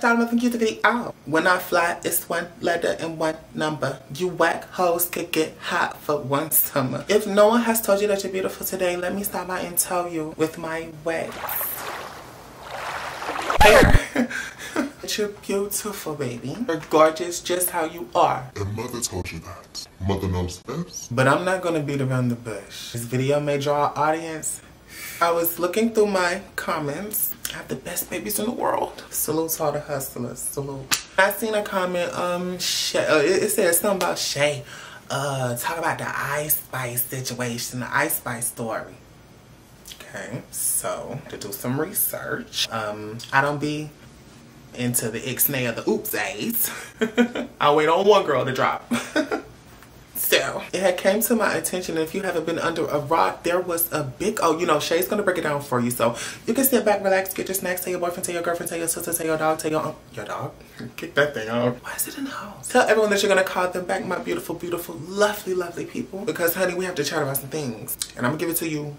back to another YouTube video. When I fly, it's one letter and one number. You whack hoes could get hot for one summer. If no one has told you that you're beautiful today, let me stop by and tell you with my wax hair. You're beautiful, baby. You're gorgeous just how you are. And mother told you that. Mother knows best. But I'm not gonna beat around the bush. This video may draw an audience. I was looking through my comments. I have the best babies in the world. Salute to all the hustlers. Salute. I seen a comment, it said something about Shay. Talk about the Ice Spice situation, the Ice Spice story. Okay, so to do some research. I don't be into the ixnay of the oopsies. I'll wait on one girl to drop. So it had came to my attention, and if you haven't been under a rock, there was a big, oh, you know, Shay's gonna break it down for you, so you can sit back, relax, get your snacks, tell your boyfriend, tell your girlfriend, tell your sister, tell your dog, tell your dog, kick that thing out. Why is it in the house? Tell everyone that you're gonna call them back, my beautiful, beautiful, lovely, lovely people, because honey, we have to chat about some things, and I'm gonna give it to you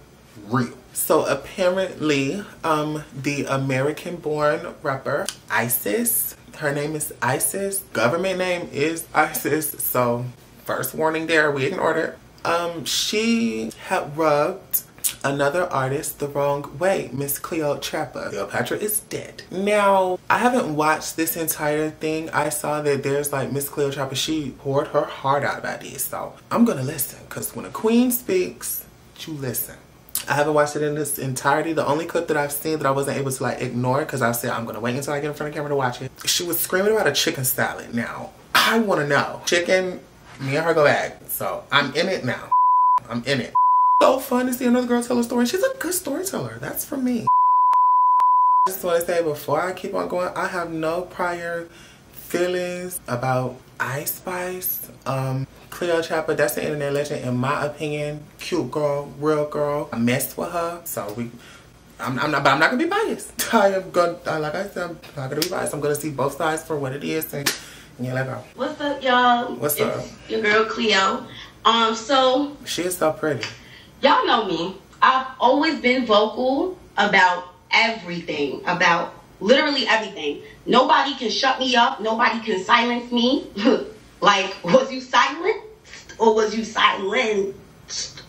real. So apparently, the American-born rapper Isis, her name is Isis, government name is Isis, so first warning there, we ignored it. She had rubbed another artist the wrong way, Miss Cleotrapa. Cleopatra is dead. Now, I haven't watched this entire thing. I saw that there's like Miss Cleotrapa, she poured her heart out about this, so I'm gonna listen, because when a queen speaks, you listen. I haven't watched it in its entirety. The only clip that I've seen that I wasn't able to like ignore, because I said I'm gonna wait until I get in front of the camera to watch it. She was screaming about a chicken salad. Now, I wanna know. Chicken, me and her go back. So I'm in it now. I'm in it. So fun to see another girl tell a story. She's a good storyteller. That's for me. I just want to say before I keep on going, I have no prior feelings about Ice Spice. Cleotrapa, that's the internet legend in my opinion. Cute girl, real girl. I messed with her, so I'm not gonna be biased. I am gonna, like I said, I'm not gonna be biased. I'm gonna see both sides for what it is, and yeah, let go. What's up, y'all? What's up? Your girl Cleo. So she is so pretty. Y'all know me. I've always been vocal about everything, about literally everything. Nobody can shut me up. Nobody can silence me. Like, was you silent or was you silenced?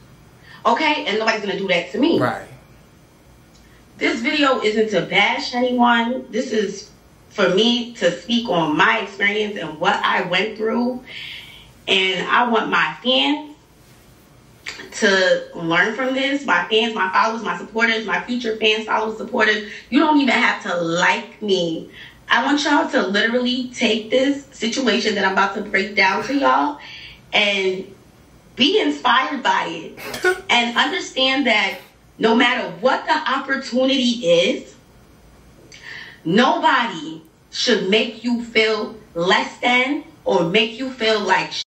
Okay, and nobody's gonna do that to me. Right. This video isn't to bash anyone. This is for me to speak on my experience and what I went through. And I want my fans to learn from this. My fans, my followers, my supporters, my future fans, followers, supporters. You don't even have to like me. I want y'all to literally take this situation that I'm about to break down to y'all and be inspired by it. And understand that no matter what the opportunity is, nobody should make you feel less than or make you feel like shit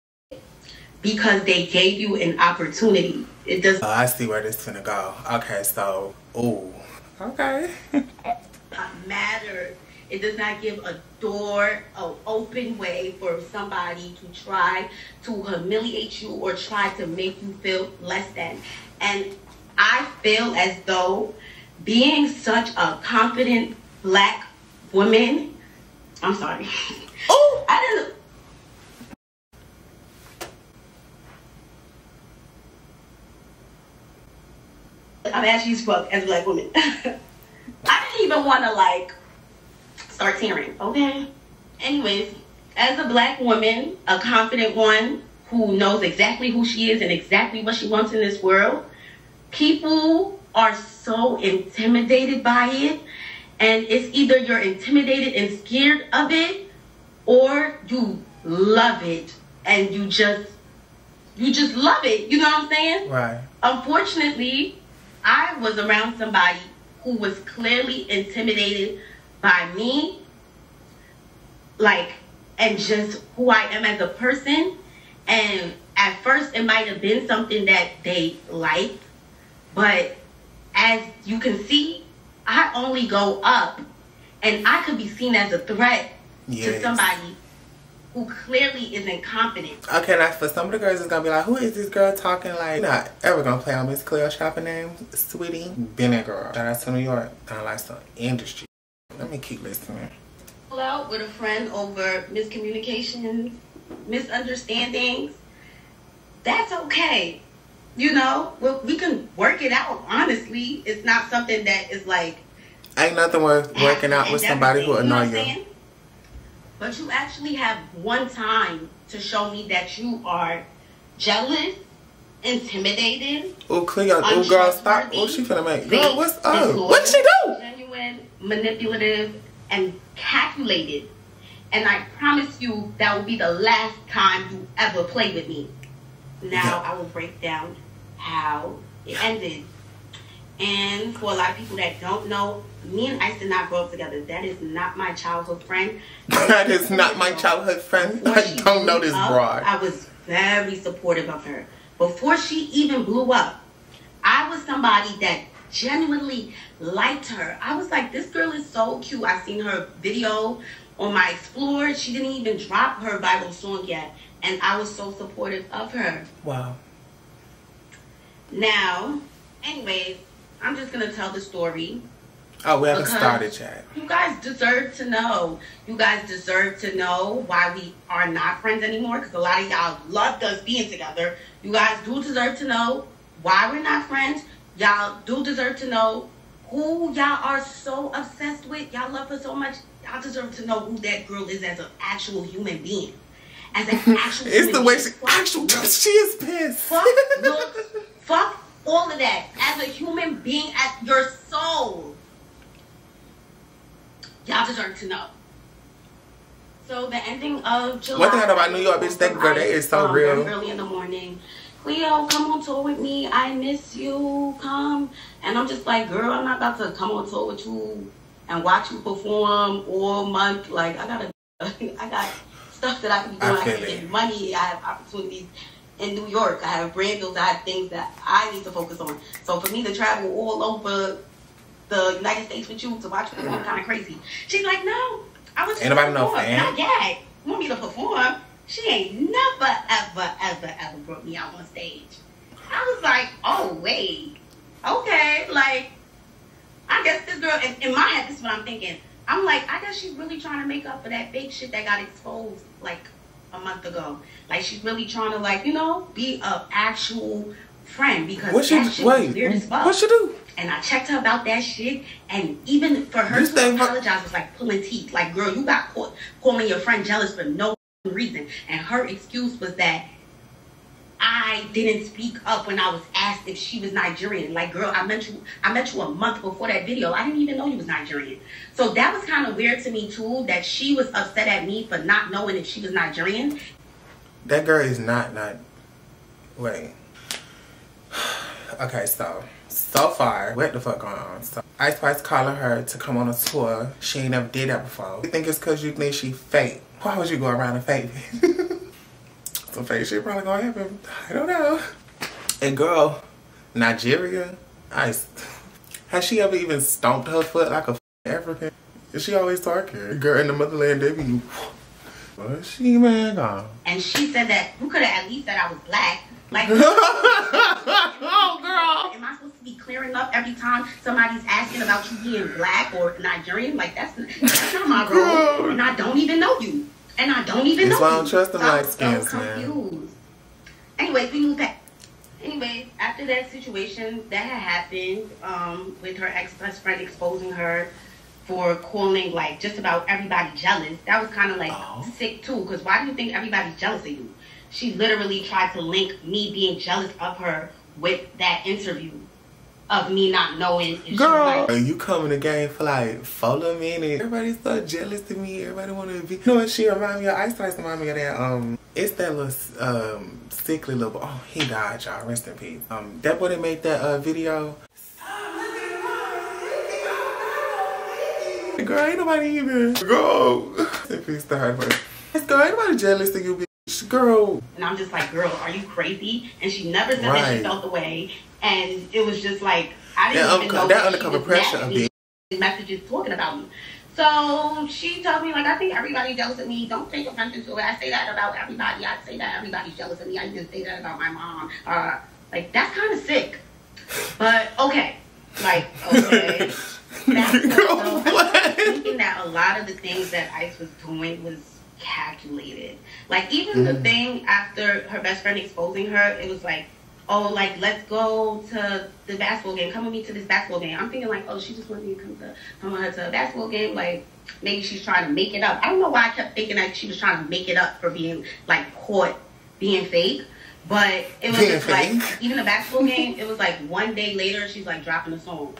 because they gave you an opportunity. It does. I see where this is gonna go. Okay, so, ooh, okay. Not matter. It does not give a door, an open way for somebody to try to humiliate you or try to make you feel less than. And I feel as though being such a confident black woman, I'm sorry. Oh, I didn't. I'm ashy as fuck as a black woman. I didn't even want to like start tearing, okay? Anyways, as a black woman, a confident one who knows exactly who she is and exactly what she wants in this world, people are so intimidated by it. And it's either you're intimidated and scared of it, or you love it and you just love it. You know what I'm saying? Right. Unfortunately, I was around somebody who was clearly intimidated by me, like, and just who I am as a person. And at first it might have been something that they liked, but as you can see, I only go up, and I could be seen as a threat to somebody who clearly isn't confident. Okay, now for some of the girls, it's gonna be like, who is this girl talking like? You're not ever gonna play on Miss Cleotrapa name, sweetie. Been a girl. Shout out to New York. I like some industry. Let me keep listening. out with a friend over miscommunications, misunderstandings, that's okay. You know, we can work it out, honestly. It's not something that is like... Ain't nothing worth working out with somebody who annoy you. But you actually have one time to show me that you are jealous, intimidated. Oh, Cleo, oh, girl, stop. Oh, she finna make... Girl, what's up? What'd she do? Genuine, manipulative, and calculated. And I promise you that will be the last time you ever play with me. Now I will break down how it ended. And for a lot of people that don't know, me and Ice did not grow up together. That is not my childhood friend. That is not my childhood friend. I don't know this broad. I was very supportive of her. Before she even blew up, I was somebody that genuinely liked her. I was like, this girl is so cute. I seen her video on my Explore. She didn't even drop her Bible song yet. And I was so supportive of her. Wow. Now, anyways, I'm just going to tell the story. Oh, we haven't started yet. You guys deserve to know. You guys deserve to know why we are not friends anymore. Because a lot of y'all loved us being together. You guys do deserve to know why we're not friends. Y'all do deserve to know who y'all are so obsessed with. Y'all love her so much. Y'all deserve to know who that girl is as an actual human being. As an actual it's human the way being. she is pissed. Fuck looks, fuck all of that. As a human being, as your soul. Y'all deserve to know. So the ending of July. One thing I know about New York, bitch, that girl, that is so real. Early in the morning. Cleo, come on tour with me. I miss you. Come. And I'm just like, girl, I'm not about to come on tour with you and watch you perform all month. Like, I got stuff that I can be doing. I can get money. I have opportunities in New York. I have brand deals. I have things that I need to focus on. So for me to travel all over the United States with you to watch you perform, kind of crazy. She's like, no, I was just anybody know fan? Not yet. You want me to perform? She ain't never, ever brought me out on stage. I was like, oh, wait. Okay, like, I guess this girl, in my head, this is what I'm thinking. I'm like, I guess she's really trying to make up for that big shit that got exposed, like, a month ago. Like, she's really trying to, like, you know, be an actual friend. Because that shit was weird as fuck. What she do? And I checked her about that shit. And even for her to apologize was like pulling teeth. Like, girl, you got caught calling your friend jealous for no reason. And her excuse was that I didn't speak up when I was asked if she was Nigerian. Like, girl, I met you a month before that video. I didn't even know you was Nigerian. So that was kind of weird to me too, that she was upset at me for not knowing if she was Nigerian. That girl is not wait. Okay, so far, what the fuck going on? So Ice Spice calling her to come on a tour. She ain't never did that before. You think it's cause you think she fake? Why would you go around and fake? Some fake shit probably gonna happen. I don't know. And girl, Nigeria, Ice. Has she ever even stomped her foot like a African? Is she always talking? Girl in the motherland, they be. What's she, man, gone? And she said that you could have at least said I was black. Like, oh, girl. Am I supposed to be clearing up every time somebody's asking about you being black or Nigerian? Like, that's not my role. And I don't even know you. And I don't even know you. That's why I don't trust them light skins, man. Anyways, we move back. Anyways, after that situation that had happened with her ex-best friend exposing her for calling, like, just about everybody jealous, that was kind of, like, sick, too. Because why do you think everybody's jealous of you? She literally tried to link me being jealous of her with that interview of me not knowing if girl, she was like, you come in the game for like 4 minutes. Everybody's so jealous of me. Everybody want to be. You know what she remind me of? Ice Spice remind me of that. It's that little sickly little. Oh, he died, y'all. Rest in peace. That boy that made that video. Girl, ain't nobody even. Girl, rest in peace to her. But girl, ain't nobody jealous of you, bitch. Girl. And I'm just like, girl, are you crazy? And she never said that she felt the way. And it was just like, I didn't even know that undercover pressure of being messages talking about me. So she told me, like, I think everybody's jealous of me. Don't take offense to it. I say that about everybody. I say that everybody's jealous of me. I even say that about my mom. Like, that's kind of sick. But, okay. Like, okay. thinking that a lot of the things that Ice was doing was calculated. Like, even the thing after her best friend exposing her, it was like, oh, like, let's go to the basketball game. Come with me to this basketball game. I'm thinking, like, oh, she just wanted me to come with her to a basketball game. Like, maybe she's trying to make it up. I don't know why I kept thinking that she was trying to make it up for being, like, caught being fake. But it was just, like, even the basketball game, it was, like, one day later, she's, like, dropping a song.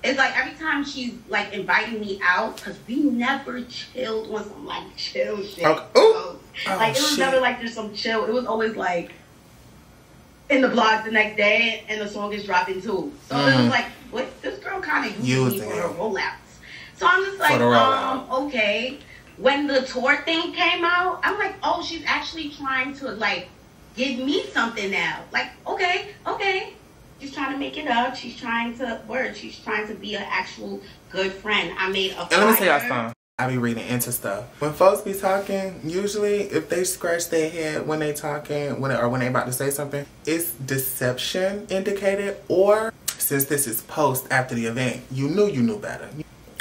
It's like every time she's, like, inviting me out, because we never chilled on some, like, chill shit. Okay. Like, it was never, like, there's some chill. It was always, like, in the blog the next day, and the song is dropping, too. So it was like, what? This girl kind of used me for her rollouts. So I'm just like, okay. When the tour thing came out, I'm like, oh, she's actually trying to, like, give me something now. Like, okay. She's trying to make it up. She's trying to be an actual good friend. I made a flyer. And let me say y'all something. I be reading into stuff. When folks be talking, usually if they scratch their head when they talking, when they about to say something, it's deception indicated, or since this is post after the event, you knew better.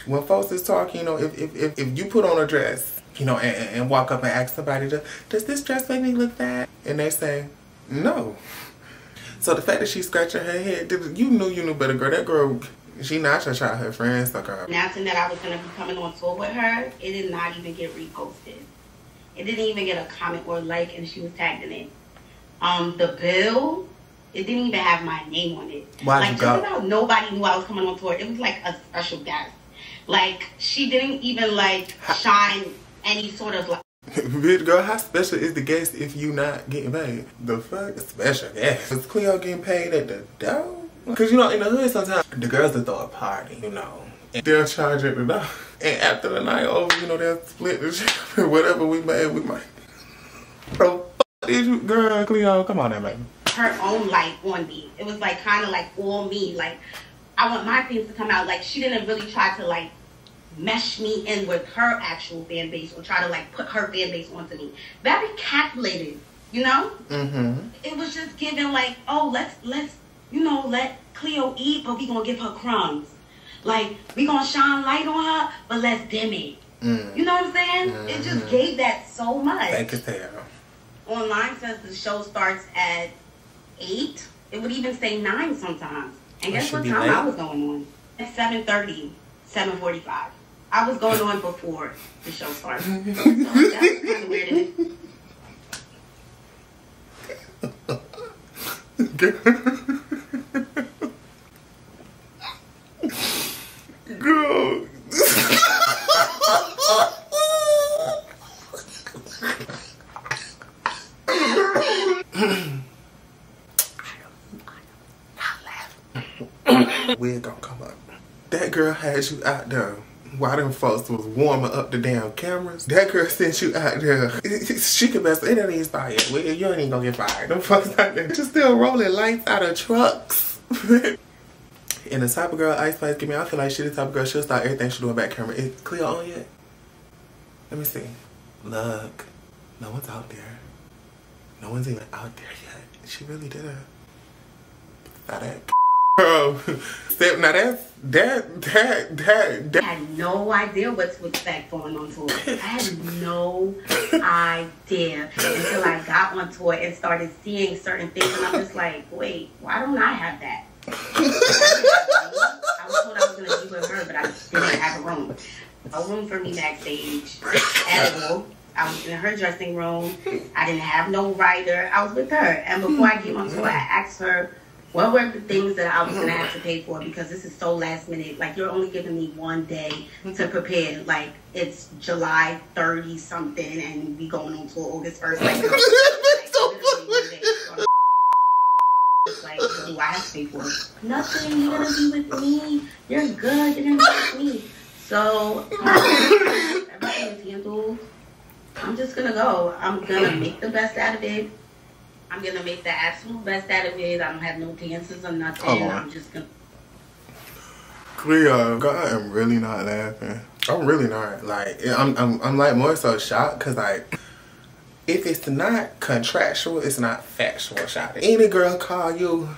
When folks is talking, you know, if you put on a dress, you know, and walk up and ask somebody, does this dress make me look bad? And they say, no. So the fact that she's scratching her head, you knew better, girl. That girl, she not your childhood friend, so girl. Announcing that I was going to be coming on tour with her, it did not even get reposted. It didn't even get a comment or like, and she was tagged in it. The bill, it didn't even have my name on it. Why'd you go? Just about nobody knew I was coming on tour. It was like a special guest. Like, she didn't even, like, shine any sort of, like... Bitch, girl, how special is the guest if you not getting paid? The fuck? Special guest. Is Cleo getting paid at the door? Because, you know, in the hood sometimes, the girls will throw a party, you know. And they'll charge at the door. And after the night over, you know, they'll split the shit. Whatever we made, we might. Bro, fuck is you, girl, Cleo, come on now, baby. Her own light on me. It was, like, kind of, like, all me. Like, I want my things to come out. Like, she didn't really try to, like, mesh me in with her actual fan base or try to, like, put her fan base onto me. Very calculated, you know? It was just giving, like, oh, let's, you know, let Cleo eat, but we gonna give her crumbs. Like, we gonna shine light on her, but let's dim it. You know what I'm saying? It just gave that so much. Thank you, Sarah. Online says the show starts at 8. It would even say 9 sometimes. And guess what time I was going on? At 7:30, 7:45. I was going on before the show started. So that's kind of weird, isn't it? Girl. Wig gonna come up. That girl had you out there while them folks was warming up the damn cameras. That girl sent you out there. She could best, it ain't even fired. You ain't even gonna get fired. Them folks out there just still rolling lights out of trucks. And the type of girl Ice Spice give me, I feel like she the type of girl, she'll start everything she doing back camera. Is Cleo on yet? Let me see. Look, no one's out there. No one's even out there yet. She really did it. Now that girl, now that. I had no idea what to expect going on tour. I had no idea until I got on tour and started seeing certain things, and I'm just like, wait, why don't I have that? I was told I was gonna be with her, but I didn't have a room. No room for me backstage at all. I was in her dressing room. I didn't have no rider. I was with her, and before I came on tour, I asked her, what were the things that I was going to have to pay for? Because this is so last minute. Like, you're only giving me one day to prepare. Like, it's July 30 something, and we going on tour August 1st. Like, what do I have to pay for? Nothing. You're going to be with me. You're good. You're going to be with me. So, everything is handled. I'm just going to go. I'm going to make the best out of it. I'm going to make the absolute best out of it. I don't have no dances or nothing. I'm just going to... Cleo, God, I am really not laughing. I'm really not. Like, I'm like more so shocked because, like, if it's not contractual, it's not factual, shot. Any girl call you,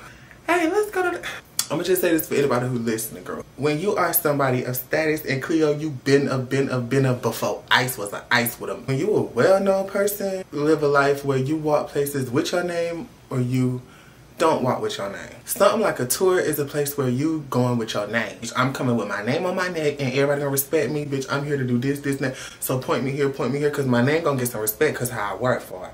hey, let's go to the... I'm gonna just say this for anybody who's listening, girl. When you are somebody of status, and Cleo, you been a before Ice was an Ice with them. When you a well-known person, live a life where you walk places with your name or you don't walk with your name. Something like a tour is a place where you going with your name. I'm coming with my name on my neck and everybody gonna respect me, bitch. I'm here to do this, and that. So point me here, cause my name gonna get some respect cause how I work for it.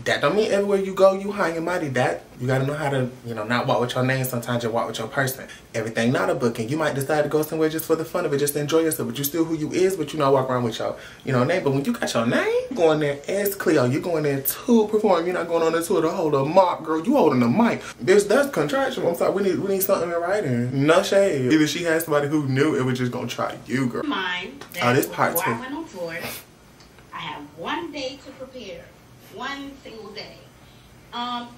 That don't mean everywhere you go, you high and mighty. That you gotta know how to, you know, not walk with your name. Sometimes you walk with your person. Everything not a booking. You might decide to go somewhere just for the fun of it, just to enjoy yourself. But you still who you is, but you not walk around with your, you know, name. But when you got your name, you going there as Cleo. You going there to perform. You're not going on the tour to hold a mop, girl. You holding the mic. Bitch, that's contractual. I'm sorry. We need something in writing. No shade. Either she had somebody who knew it was just gonna try you, girl. Mine. Oh, this part before too. I went on tour, I had 1 day to prepare. 1 single day.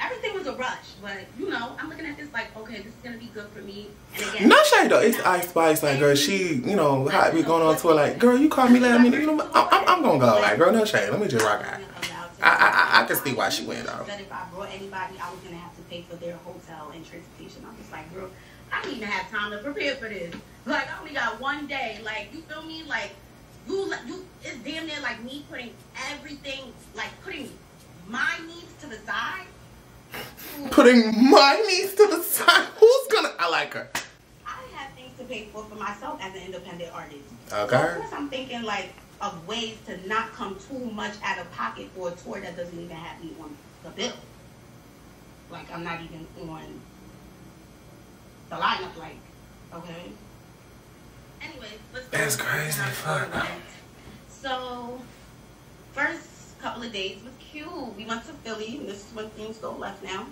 Everything was a rush, but you know, I'm looking at this like, okay, this is gonna be good for me. And again, no shade though, it's Ice Spice, like, girl, she, you know, how we going on tour, like, girl, you called me last minute, you know, I'm gonna go, like, girl, no shade, let me just rock out. I can see why she went though. That if I brought anybody, I was gonna have to pay for their hotel and transportation. I'm just like, girl, I didn't even have time to prepare for this. Like, I only got 1 day. Like, you feel me? Like, you, it's damn near like me putting everything, like putting my needs to the side. Putting my needs to the side? Who's gonna? I like her. I have things to pay for myself as an independent artist. Okay. So of course I'm thinking like of ways to not come too much out of pocket for a tour that doesn't even have me on the bill. Like I'm not even on the lineup. Like, okay. Anyway, let's go. That's crazy. Fuck. So first couple of days was cute. We went to Philly, and this is when things go left now.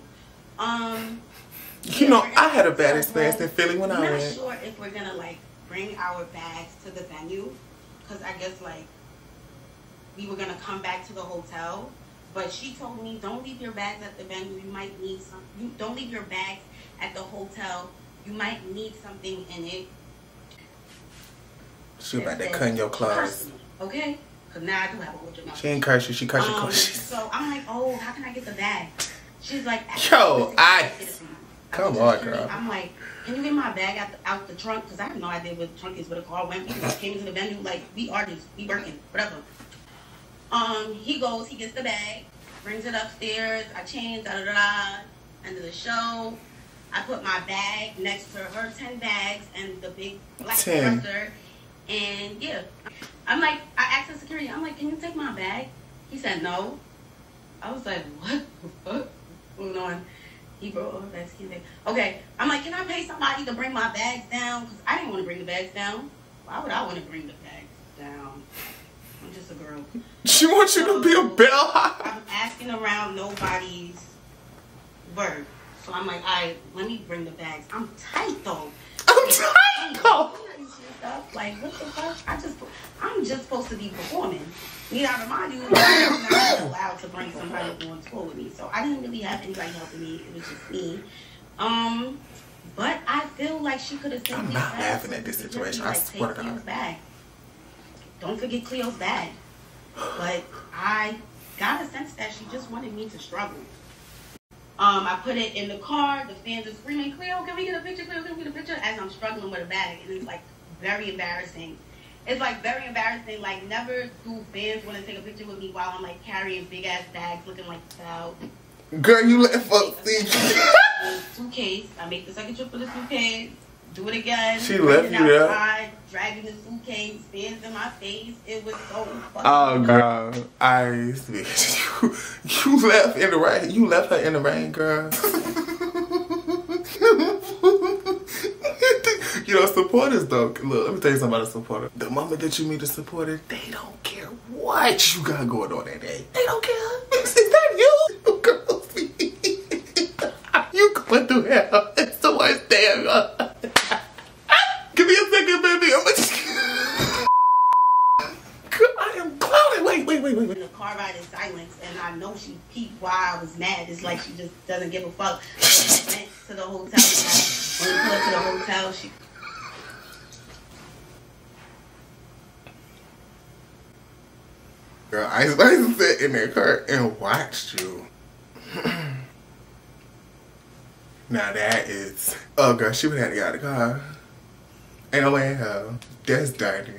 You know, I had a bad experience in Philly when I went. I'm not sure if we're gonna like bring our bags to the venue, because I guess like we were gonna come back to the hotel, but she told me don't leave your bags at the venue. You might need some. You don't leave your bags at the hotel. You might need something in it. She about to cut your clothes. Okay. Because now I do have a wardrobe. She ain't curse you. She curse your clothes. So I'm like, oh, how can I get the bag? She's like, yo, come on, girl. I'm like, can you get my bag out the trunk? Because I have no idea where the trunk is, where the car went. We just came into the venue like, we artists, we working, whatever. He goes, he gets the bag, brings it upstairs. I change, da-da-da. End of the show. I put my bag next to her 10 bags and the big black dresser. And yeah, I'm like, I asked the security, I'm like, can you take my bag? He said no. I was like, what the fuck? What's going on? He brought her bags. He's like, okay. I'm like, can I pay somebody to bring my bags down? Because I didn't want to bring the bags down. Why would I want to bring the bags down? I'm just a girl. She wants you to be a bell. I'm asking around nobody's word. So I'm like, all right, let me bring the bags. I'm tight though. I'm tight though. Like, what the fuck? I'm just supposed to be performing. Need I remind you, I'm not allowed to bring somebody on tour with me. So I didn't really have anybody helping me. It was just me. But I feel like she could have said, I'm not laughing at this situation. I swear to God. Bag. Don't forget Cleo's bag. But I got a sense that she just wanted me to struggle. I put it in the car. The fans are screaming, Cleo, can we get a picture? Cleo, can we get a picture? As I'm struggling with a bag. And it's like very embarrassing. It's like very embarrassing. Like never do fans want to take a picture with me while I'm like carrying big ass bags looking like foul. Girl, you let folks see. Suitcase. I make the second trip for the suitcase. Do it again. She left you there. Dragging the suitcase, fans in my face. It was so fucking. Oh girl, you left in the rain. You left her in the rain, girl. You know, supporters though. Look, let me tell you something about a supporter. The moment that you meet a supporter, they don't care what you got going on that day. They don't care. Is that you? Girl, you going through hell. It's the worst day ever. Give me a second, baby. I'm Girl, I am clowning. Wait. The car ride in silence, and I know she peeped why I was mad. It's like she just doesn't give a fuck. So I went to the hotel. When we pulled up to the hotel, she. Girl, I sat in that car and watched you. Now that is... Oh, girl, she would have to get out of the car. Ain't no way in hell. That's dirty.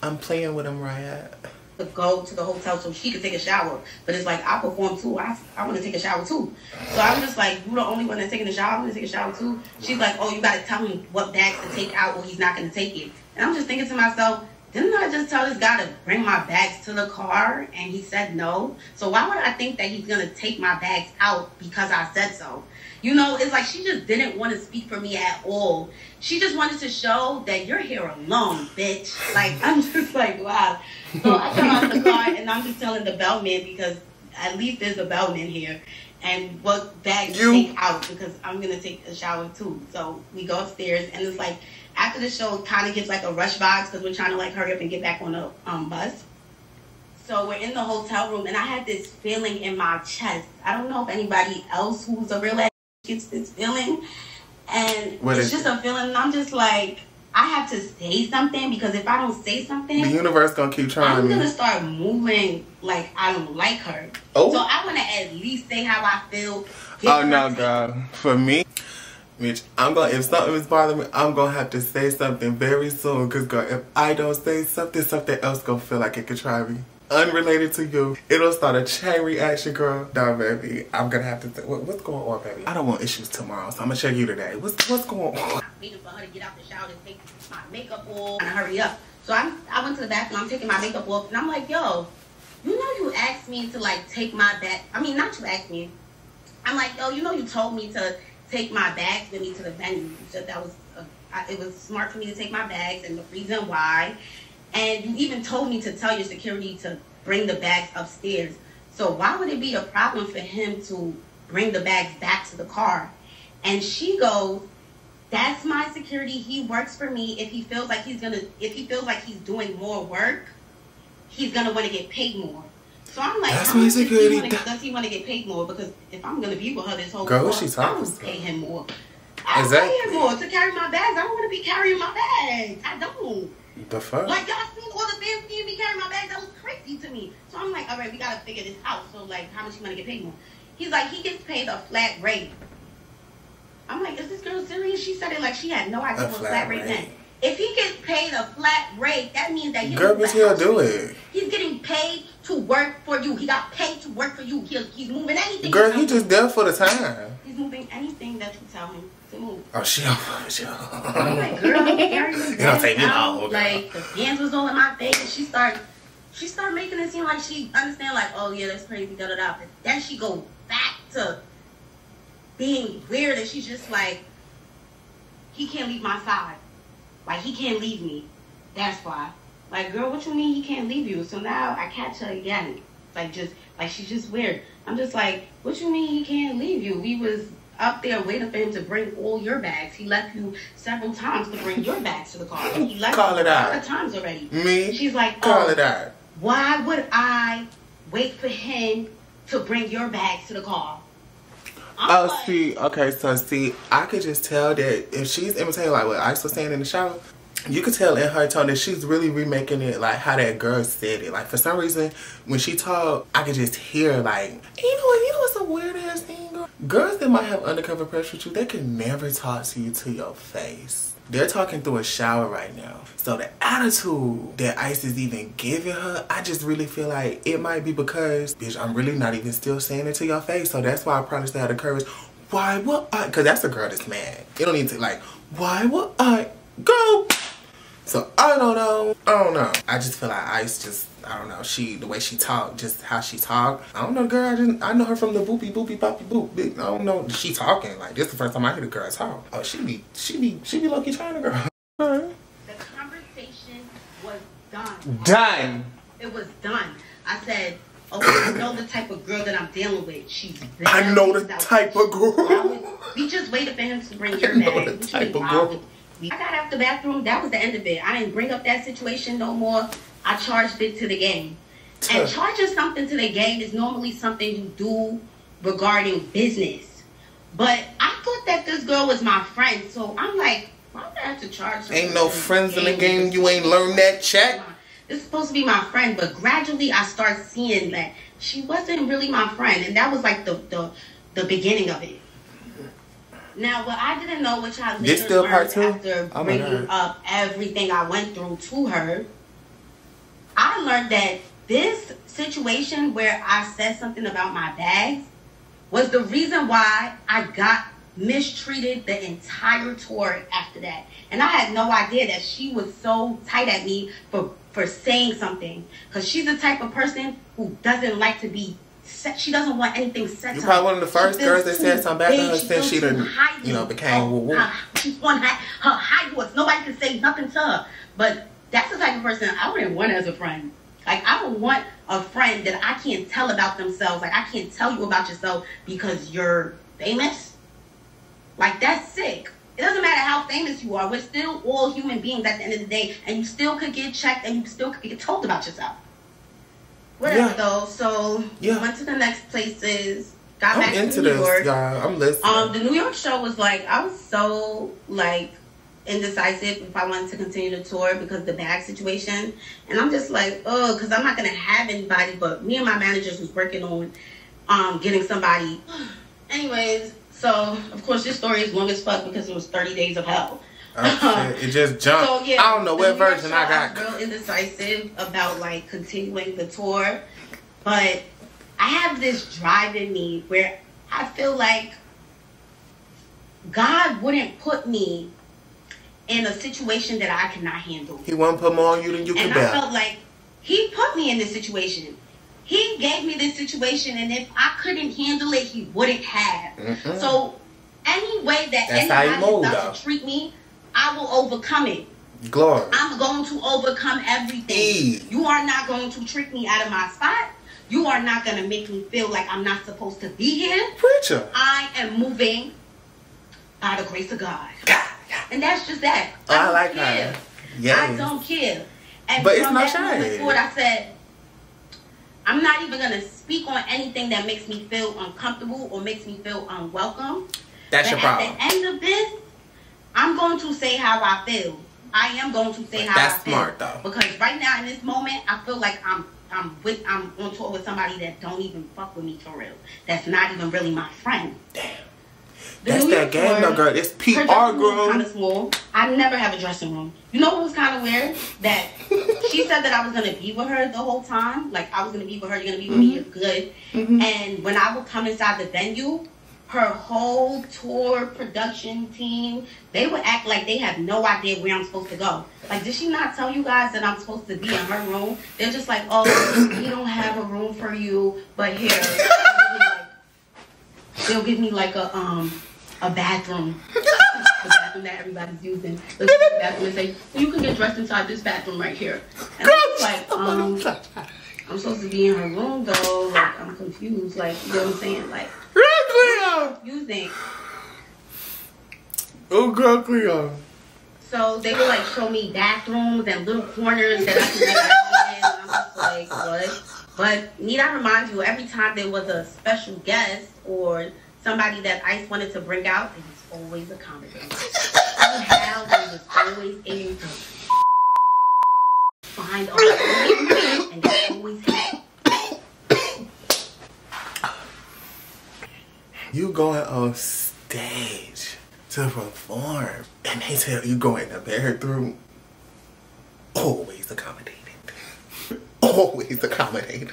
I'm playing with him, Riot. To go to the hotel so she could take a shower. But it's like, I perform too. I want to take a shower too. So I'm just like, you the only one that's taking a shower? I want to take a shower too. She's like, oh, you got to tell him what bags to take out or he's not going to take it. And I'm just thinking to myself, didn't I just tell this guy to bring my bags to the car and he said no? So why would I think that he's going to take my bags out because I said so? You know, it's like she just didn't want to speak for me at all. She just wanted to show that you're here alone, bitch. Like, I'm just like, wow. So I come out the car and I'm just telling the bellman, because at least there's a bellman here, and what bags to take out because I'm going to take a shower too. So we go upstairs and it's like, after the show, it kind of gives like a rush vibes because we're trying to like hurry up and get back on the bus. So we're in the hotel room and I had this feeling in my chest. I don't know if anybody else who's a real ass gets this feeling. And it's just a feeling. And I'm just like, I have to say something, because if I don't say something, the universe gonna keep trying. I'm gonna start moving like I don't like her. Oh. So I want to at least say how I feel. Oh no, girl. For me, Mitch, if something is bothering me, I'm gonna have to say something very soon. Cause girl, if I don't say something, something else gonna feel like it could try me. Unrelated to you, it'll start a chain reaction, girl. No, baby, I'm gonna have to say, what's going on, baby? I don't want issues tomorrow, so I'm gonna check you today. What's going on? I'm waiting for her to get out the shower to take my makeup off and hurry up. So I went to the bathroom. I'm taking my makeup off, and I'm like, yo, you know, you asked me to like take my bag. I mean, not you asked me. I'm like, yo, you know, you told me to take my bags with me to the venue. You said that was it was smart for me to take my bags, and the reason why. And you even told me to tell your security to bring the bags upstairs. So why would it be a problem for him to bring the bags back to the car? And she goes, that's my security. He works for me. If he feels like he's doing more work, he's gonna want to get paid more. So I'm like, that's my security. Does he want to get paid more? Because if I'm gonna be with her this whole girl, course, I would pay him more. I pay him more to carry my bags. I don't want to be carrying my bags. I don't. The fuck? Like, y'all seen all the fans seeing me carrying my bags? That was crazy to me. So I'm like, all right, we gotta figure this out. So like, how much you wanna get paid more? He's like, he gets paid a flat rate. I'm like, is this girl serious? She said it like she had no idea what flat rate meant. If he gets paid a flat rate, that means that he'll do it. He's getting paid to work for you. He got paid to work for you. He's moving anything. Girl, he just there for the time. He's moving anything that you tell him to move. Oh, she I'm like, girl, it don't take me long. Like, the hands was all in my face. She started making it seem like she understand, like, oh yeah, that's crazy, da da da. But then she go back to being weird, and she's just like, he can't leave my side. Like, he can't leave me. That's why. Like, girl, what you mean he can't leave you? So now I catch her again. Like, she's just weird. I'm just like, what you mean he can't leave you? We was up there waiting for him to bring all your bags. He left you several times to bring your bags to the car. He left Call you it out. a lot of times already. Me? She's like, Call it out. Why would I wait for him to bring your bags to the car? I could just tell that if she's imitating like what Ice was saying in the shower, you could tell in her tone that she's really remaking it like how that girl said it. Like, for some reason, when she talked, I could just hear like, you know what's a weird ass thing, girl? Girls that might have undercover pressure with you, they can never talk to you to your face. They're talking through a shower right now. So the attitude that Ice is even giving her, I just really feel like it might be because, bitch, I'm really not even still saying it to your face. So that's why I probably still had the courage. Why would I? Because that's a girl that's mad. You don't need to, like, why would I go? So I don't know. I just feel like Ice just, I don't know, the way she talked, just how she talked. I don't know, girl, I know her from the boopy boppy boop. I don't know, she talking, like, this is the first time I hear the girl talk. Oh, she be low-key trying to, girl. The conversation was done. Done. It was done. I said, okay, I know the type of girl that I'm dealing with. She's I know the type of girl. We just waited for him to bring your bag. I know the type of girl. I got out the bathroom. That was the end of it. I didn't bring up that situation no more. I charged it to the game. And charging something to the game is normally something you do regarding business. But I thought that this girl was my friend. So I'm like, why would I have to charge something? Ain't no friends in the game. You ain't learned that check. This is supposed to be my friend. But gradually I start seeing that she wasn't really my friend. And that was like the beginning of it. Now, what I didn't know, which I This later still learned part two? after Oh my bringing God. up everything I went through to her, I learned that this situation where I said something about my bags was the reason why I got mistreated the entire tour after that. And I had no idea that she was so tight at me for saying something. Because she's the type of person who doesn't like to be, she doesn't want anything said to her. You're probably one of the first girls that said something back to her since she done, became woo-woo. She's on her high horse. Nobody can say nothing to her. But that's the type of person I wouldn't want as a friend. Like, I would want a friend that I can't tell about themselves. Like, I can't tell you about yourself because you're famous. Like, that's sick. It doesn't matter how famous you are. We're still all human beings at the end of the day. And you still could get checked and you still could get told about yourself. Whatever, though. So, went to the next places. Got back to New York. Yeah, I'm listening. The New York show was like, I was so, like, indecisive if I wanted to continue the tour because of the bag situation. And I'm just like, oh, because I'm not going to have anybody but me and my managers was working on getting somebody. Anyways, so, of course, this story is long as fuck because it was 30 days of hell. It just jumped. So, yeah, I don't know what version I got. I was real indecisive about, like, continuing the tour. But I have this drive in me where I feel like God wouldn't put me in a situation that I cannot handle. He won't put more on you than you can bear. And I felt like he put me in this situation. He gave me this situation, and if I couldn't handle it, he wouldn't have. So any way that anybody is about to treat me, I will overcome it. Glory. I'm going to overcome everything. You are not going to trick me out of my spot. You are not going to make me feel like I'm not supposed to be here. Preacher. I am moving by the grace of God. And that's just that. I like her. Yes. I don't care. And but it's from not that moment shame. forward, I said, I'm not even going to speak on anything that makes me feel uncomfortable or makes me feel unwelcome. That's your problem. At the end of this, I'm going to say how I feel. I am going to say how I feel. That's smart, though. Because right now in this moment, I feel like I'm on tour with somebody that don't even fuck with me for real. That's not even really my friend. Damn. That's that game, though, girl. It's PR, girl. Kind of small. I never have a dressing room. You know what was kind of weird? That she said that I was gonna be with her the whole time. Like, I was gonna be with her. You're gonna be with me. You're good. And when I would come inside the venue, her whole tour production team, they would act like they have no idea where I'm supposed to go. Like, did she not tell you guys that I'm supposed to be in her room? They're just like, oh, we don't have a room for you, but here. They'll give me like a bathroom. The bathroom that everybody's using. They'll give me the bathroom and say, well, you can get dressed inside this bathroom right here. And I'm like, I'm supposed to be in her room though. Like, I'm confused. Like, you know what I'm saying? Like, confusing. Oh, girl, Cleo. So they would like show me bathrooms and little corners that I can get out in. And I'm just like, what? But need I remind you, every time there was a special guest or somebody that ICE wanted to bring out, it was always accommodated. Somehow they was always able to find all the and they always had. You going on stage to perform and they tell you go in the bathroom, always accommodated. Always accommodated.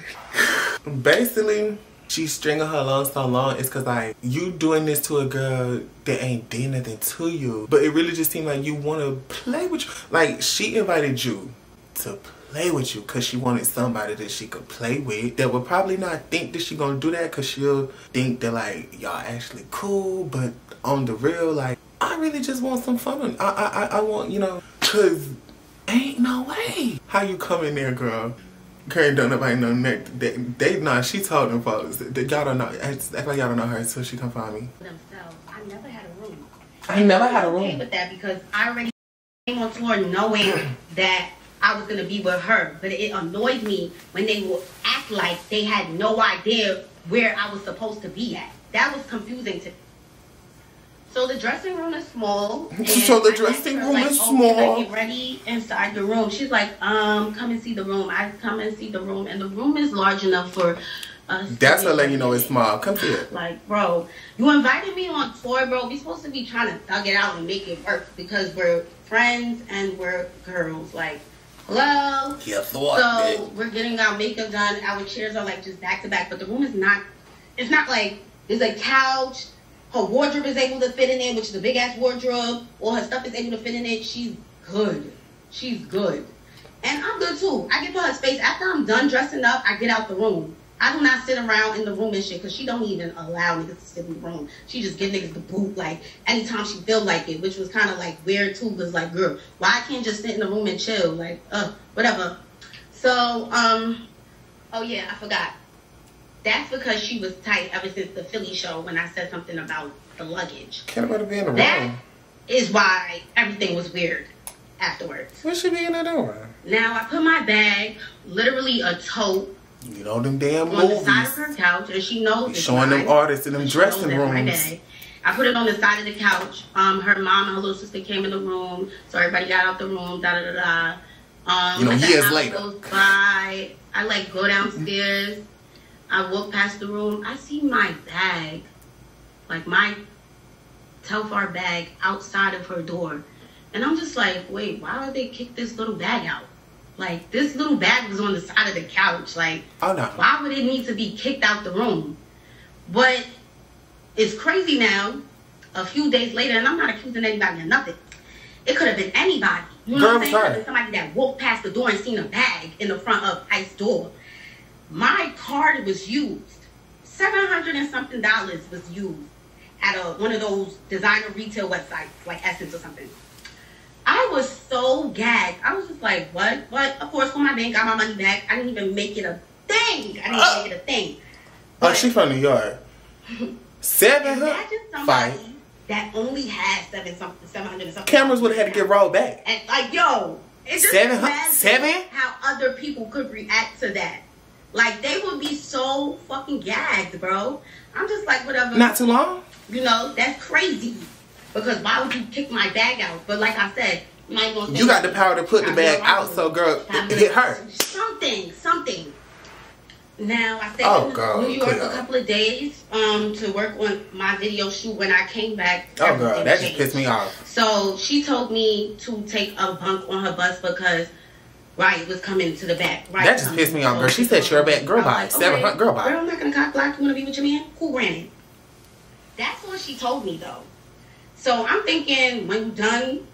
Basically, she's stringing her along so long is because, like, you doing this to a girl that ain't did nothing to you. But it really just seemed like you want to play with you. Like, she invited you to play with you because she wanted somebody that she could play with that would probably not think that she gonna do that because she'll think that, like, y'all actually cool. But on the real, like, I really just want some fun. I want, you know, because ain't no way. How you come in there, girl? Girl ain't done nobody no neck. They nah, she told them folks. Y'all don't know. Act like y'all don't know her until she come find me. Themselves. I never had a room. I never had a room. Okay with that because I already came on tour knowing that I was gonna be with her. But it annoyed me when they would act like they had no idea where I was supposed to be at. That was confusing to me. So the dressing room is small. So the dressing room is small. Can I get ready inside the room? She's like, come and see the room. I come and see the room, and the room is large enough for That's what letting you know it's small. Come here. Like, bro, you invited me on tour, bro. We supposed to be trying to thug it out and make it work because we're friends and we're girls. Like, hello? Yeah, so we're getting our makeup done. Our chairs are like just back to back, but the room is not. It's not like there's a couch. Her wardrobe is able to fit in it, which is a big ass wardrobe. All her stuff is able to fit in it. She's good. She's good. And I'm good too. I give her space. After I'm done dressing up, I get out the room. I do not sit around in the room and shit because she don't even allow niggas to sit in the room. She just give niggas the boot like anytime she feel like it, which was kind of like weird too because like, girl, why I can't just sit in the room and chill? Like, whatever. So, oh yeah, I forgot. That's because she was tight ever since the Philly show when I said something about the luggage. Can't nobody be in the room. That is why everything was weird afterwards. What she be in there doing? Now, I put my bag, literally a tote, you know them damn on movies. the side of her couch, and she knows it's showing them artists in them dressing rooms. My bag. I put it on the side of the couch. Her mom and her little sister came in the room, so everybody got out the room. You know, years later. Goes by, I like go downstairs. I walk past the room. I see my bag, like my Telfar bag, outside of her door, and I'm just like, wait, why would they kick this little bag out? Like, this little bag was on the side of the couch. Like, oh, no. Why would it need to be kicked out the room? But it's crazy now, a few days later, and I'm not accusing anybody of nothing. It could have been anybody. You know what I'm saying? It could have been somebody that walked past the door and seen a bag in the front of Ice's door. My card was used. $700 and something was used at one of those designer retail websites, like Essence or something. I was so gagged. I was just like, what? But, of course, when my bank got my money back, I didn't even make it a thing. I didn't even make it a thing. But, oh, she from New York. Imagine somebody that only had $700 something. Cameras would have had to get rolled back. And, like, yo, it's just imagine how other people could react to that. Like, they would be so fucking gagged, bro. I'm just like, whatever. Not too long? You know, that's crazy. Because why would you kick my bag out? But like I said, you got the power to put the bag out, so girl, hit her. Something. Now I stayed in New York a couple of days to work on my video shoot. When I came back, oh girl, that just pissed me off. So she told me to take a bunk on her bus because Riot was coming to the back. That just pissed me off, girl. She said sure back, girl bye. 700, girl bye. Girl, I'm not gonna cock block. You wanna be with your man? Cool, granted. That's what she told me though. So I'm thinking when you're done,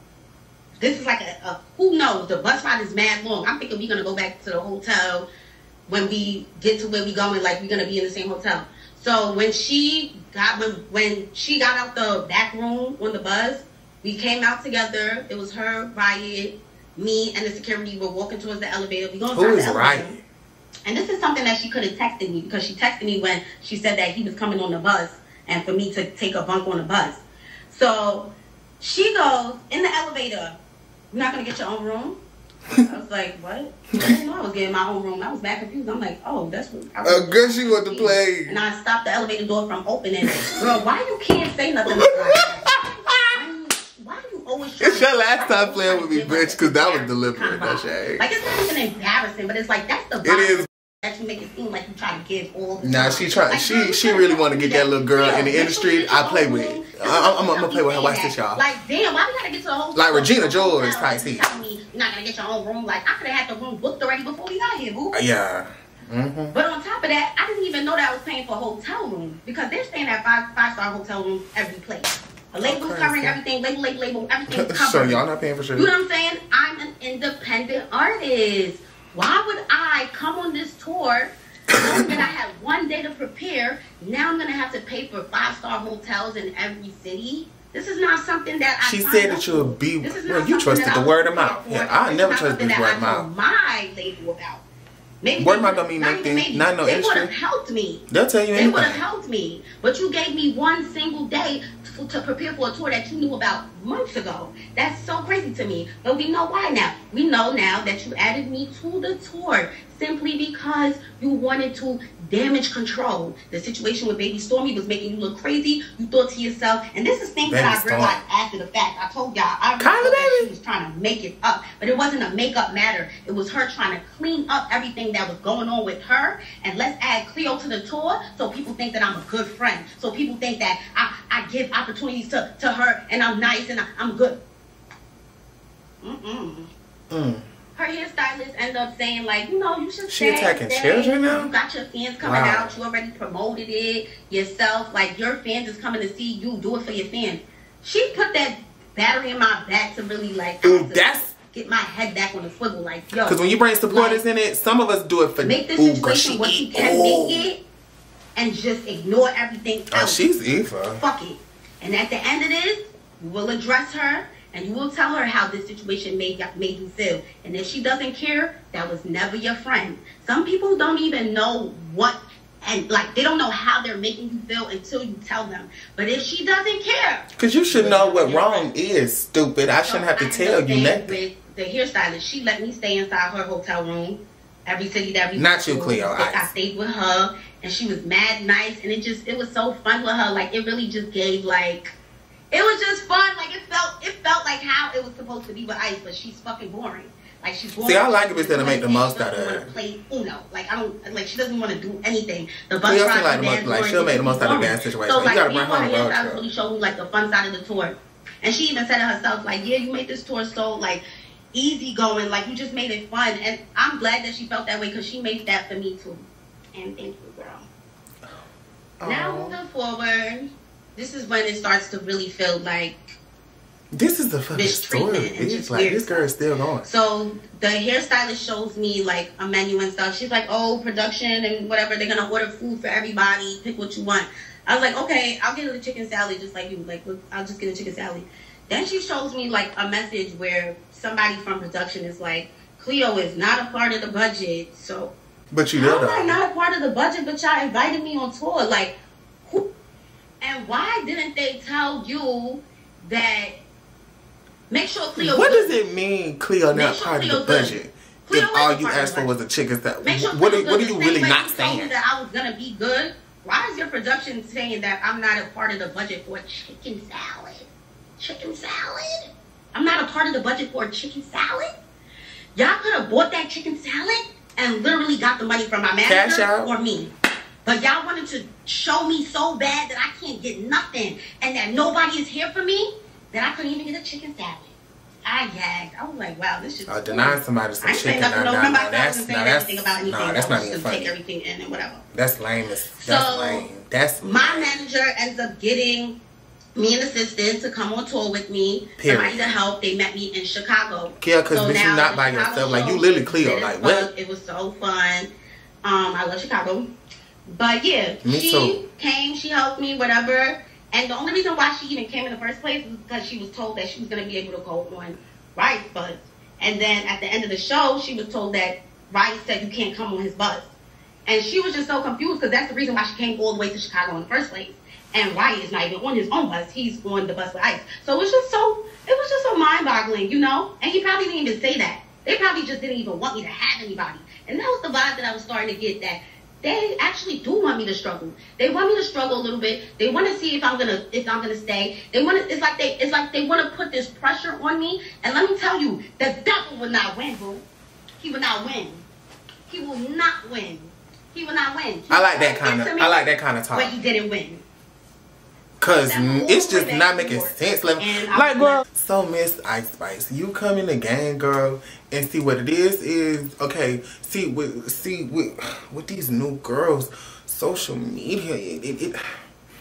this is like a who knows, the bus ride is mad long. I'm thinking we're going to go back to the hotel when we get to where we going, like we're going to be in the same hotel. So when she got out the back room on the bus, we came out together. It was her, Riot, me, and the security were walking towards the elevator. We going Who is Riot? And this is something that she could have texted me because she texted me when she said that he was coming on the bus and for me to take a bunk on the bus. So she goes, in the elevator, you're not going to get your own room? I was like, what? I didn't know I was getting my own room. I was back confused. I'm like, oh, that's what I was. Girl, she want to play. And I stopped the elevator door from opening. Girl, why you can't say nothing like that? Why you always trying It's your last time playing with me, bitch, because that was deliberate. That's shade. Like, it's not even embarrassing, but it's like, that's the vibe. It is. That you make it seem like you try to give all the time. She try. Like, she really want to get that little girl in the industry. I play with it. I'm gonna play with her. Watch this, y'all. Like, damn, why we gotta get to the whole like Regina George type scene. Telling me you're not gonna get your own room. Like, I could have had the room booked already before we got here, boo. Yeah. But on top of that, I didn't even know that I was paying for a hotel room because they're staying at five-star hotel rooms every place. A label's covering everything. Label, everything's covered. So y'all not paying for sure. You know what I'm saying? I'm an independent artist. Why would I come on this tour? Knowing that I had one day to prepare, now I'm gonna have to pay for 5-star hotels in every city. This is not something that I. She said that you'll be. Well, you trusted the word of mouth. Yeah, I never trusted this word of mouth. My label about. Maybe word of mouth don't mean nothing. Not no industry. They would have helped me. They'll tell you anything. They would have helped me, but you gave me one single day to prepare for a tour that you knew about months ago. That's so crazy to me. But we know why now. We know now that you added me to the tour. simply because you wanted to damage control. The situation with Baby Stormy was making you look crazy. You thought to yourself, and this is things that I realized after the fact. I told y'all, I realized that she was trying to make it up, but it wasn't a makeup matter. It was her trying to clean up everything that was going on with her, and let's add Cleo to the tour so people think that I'm a good friend. So people think that I give opportunities to her, and I'm nice and I'm good. Her hairstylist ended up saying, like, you know, you should She attacking children now? You got your fans coming out. You already promoted it yourself. Like, your fans is coming to see you. Do it for your fans. She put that battery in my back to really, like, get my head back on the swivel. Like, yo. Because when you bring supporters in it, some of us do it for... Make this situation what you can make it and just ignore everything else. Oh, she's evil. Fuck it. And at the end of this, you will address her. And you will tell her how this situation made you feel. And if she doesn't care, that was never your friend. Some people don't even know what, and like, they don't know how they're making you feel until you tell them. But if she doesn't care. Because you should know what wrong is, stupid. I shouldn't have to tell you nothing. With the hairstylist, she let me stay inside her hotel room. Every city that we Not you, Cleo. I stayed with her. And she was mad nice. And it was so fun with her. Like, it really just gave, like... It was just fun. Like, it felt like how it was supposed to be with Ice, but she's fucking boring. Like, she's boring. See, I like it instead of make the most out of her. Play Uno. Like, she doesn't want to do anything. The bus ride, like she'll make the most out of the dance situation. So, like, you gotta bring her on the road trip. Really showed me, like, the fun side of the tour. And she even said it herself, like, yeah, you made this tour so, like, easy going. Like, you just made it fun. And I'm glad that she felt that way because she made that for me, too. And thank you, girl. Now, moving forward... This is when it starts to really feel like this is the fucking story. It's like this girl is still going. So the hairstylist shows me like a menu and stuff. She's like, "Oh, production and whatever. They're gonna order food for everybody. Pick what you want." I was like, "Okay, I'll get a chicken salad just like you. Like, I'll just get a chicken salad." Then she shows me like a message where somebody from production is like, "Cleo is not a part of the budget." So, but you know, how am I not a part of the budget? But y'all invited me on tour, like. And why didn't they tell you that? Make sure Cleo. What does it mean, Cleo not part of the budget? If all you asked for was a chicken salad, what are you really not saying? That I was gonna be good. Why is your production saying that I'm not a part of the budget for a chicken salad? Chicken salad? I'm not a part of the budget for a chicken salad. Y'all could have bought that chicken salad and literally got the money from my manager or me. But y'all wanted to show me so bad that I can't get nothing and that nobody is here for me that I couldn't even get a chicken salad. I gagged. I was like, wow, this is denying somebody some chicken. That's not even funny. Take everything in and whatever. That's lame. That's lame. That's my manager ends up getting me an assistant to come on tour with me. Somebody to help. They met me in Chicago. Yeah, because you're not by yourself. Like, you literally Cleo. Like, what? It was so fun. I love Chicago. But yeah, she came, she helped me, whatever. And the only reason why she even came in the first place was because she was told that she was going to be able to go on Riot's bus. And then at the end of the show, she was told that Riot said you can't come on his bus. And she was just so confused because that's the reason why she came all the way to Chicago in the first place. And Riot is not even on his own bus. He's on the bus with Ice. So it was just so mind-boggling, you know? And he probably didn't even say that. They probably just didn't even want me to have anybody. And that was the vibe that I was starting to get, that they actually do want me to struggle. They want me to struggle a little bit. They want to see if I'm gonna stay. They want to. It's like they want to put this pressure on me. And let me tell you, the devil will not win, boo. He will not win. He will not win. He will not win. I like that kind of talk. But he didn't win. Cause it's just not making sense. Like, girl. So Miss Ice Spice, you come in the game, girl, and see what it is okay. See with these new girls, social media,